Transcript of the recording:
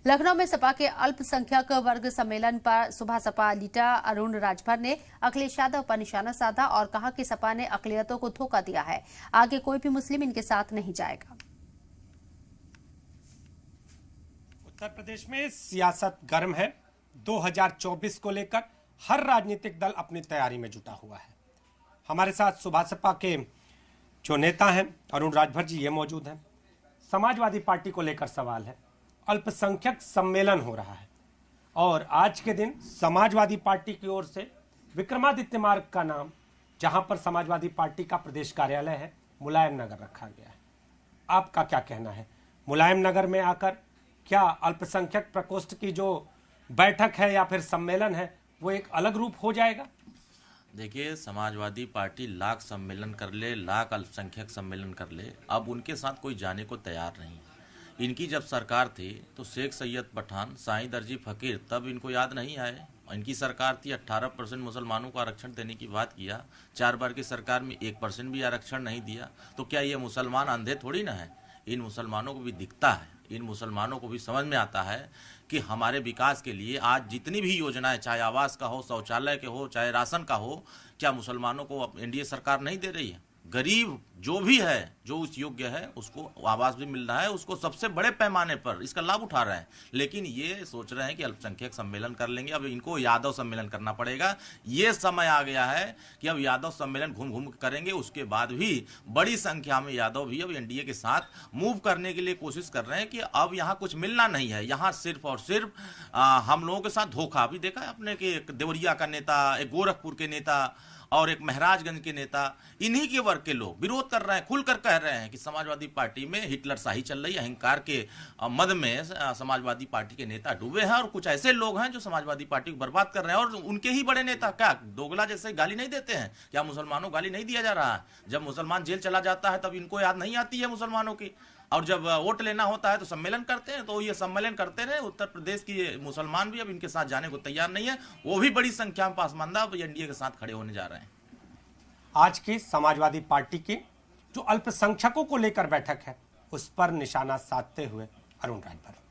लखनऊ में सपा के अल्पसंख्यक वर्ग सम्मेलन पर सुबह सपा लीडर अरुण राजभर ने अखिलेश यादव पर निशाना साधा और कहा कि सपा ने अकलियतों को धोखा दिया है। आगे कोई भी मुस्लिम इनके साथ नहीं जाएगा। उत्तर प्रदेश में सियासत गर्म है। 2024 को लेकर हर राजनीतिक दल अपनी तैयारी में जुटा हुआ है। हमारे साथ सुबह सपा के जो नेता हैं अरुण राजभर जी, ये मौजूद हैं। समाजवादी पार्टी को लेकर सवाल है। अल्पसंख्यक सम्मेलन हो रहा है और आज के दिन समाजवादी पार्टी की ओर से विक्रमादित्य मार्ग का नाम, जहां पर समाजवादी पार्टी का प्रदेश कार्यालय है, मुलायम नगर रखा गया है। आपका क्या कहना है? मुलायम नगर में आकर क्या अल्पसंख्यक प्रकोष्ठ की जो बैठक है या फिर सम्मेलन है वो एक अलग रूप हो जाएगा? देखिए, समाजवादी पार्टी लाख सम्मेलन कर ले, लाख अल्पसंख्यक सम्मेलन कर ले, अब उनके साथ कोई जाने को तैयार नहीं। इनकी जब सरकार थी तो शेख सैयद पठान, साईं दर्जी फकीर, तब इनको याद नहीं आए। इनकी सरकार थी, 18% मुसलमानों को आरक्षण देने की बात किया। 4 बार की सरकार में 1% भी आरक्षण नहीं दिया। तो क्या ये मुसलमान अंधे थोड़ी ना है? इन मुसलमानों को भी दिखता है, इन मुसलमानों को भी समझ में आता है कि हमारे विकास के लिए आज जितनी भी योजनाएं, चाहे आवास का हो, शौचालय के हो, चाहे राशन का हो, क्या मुसलमानों को एनडीए सरकार नहीं दे रही है? गरीब जो भी है, जो उस योग्य है, उसको आवास भी मिल रहा है, उसको सबसे बड़े पैमाने पर इसका लाभ उठा रहे हैं। लेकिन ये सोच रहे हैं कि अल्पसंख्यक सम्मेलन कर लेंगे, अब इनको यादव सम्मेलन करना पड़ेगा। ये समय आ गया है कि अब यादव सम्मेलन घूम घूम करेंगे। उसके बाद भी बड़ी संख्या में यादव भी अब एनडीए के साथ मूव करने के लिए कोशिश कर रहे हैं कि अब यहाँ कुछ मिलना नहीं है, यहाँ सिर्फ और सिर्फ हम लोगों के साथ धोखा। भी देखा है आपने कि एक देवरिया का नेता, एक गोरखपुर के नेता और एक महराजगंज के नेता, इन्हीं के वर्ग के लोग विरोध कर रहे हैं, खुलकर कह रहे हैं कि समाजवादी पार्टी में हिटलर शाही चल रही है। अहंकार के मद में समाजवादी पार्टी के नेता डूबे हैं और कुछ ऐसे लोग हैं जो समाजवादी पार्टी को बर्बाद कर रहे हैं। और उनके ही बड़े नेता क्या दोगला जैसे गाली नहीं देते हैं? क्या मुसलमानों को गाली नहीं दिया जा रहा है? जब मुसलमान जेल चला जाता है तब इनको याद नहीं आती है मुसलमानों की, और जब वोट लेना होता है तो सम्मेलन करते हैं। तो ये सम्मेलन करते रहे। उत्तर प्रदेश की मुसलमान भी अब इनके साथ जाने को तैयार नहीं है। वो भी बड़ी संख्या में पासमानदा अब एनडीए के साथ खड़े होने जा रहे हैं। आज की समाजवादी पार्टी की जो अल्पसंख्यकों को लेकर बैठक है, उस पर निशाना साधते हुए अरुण राजभर।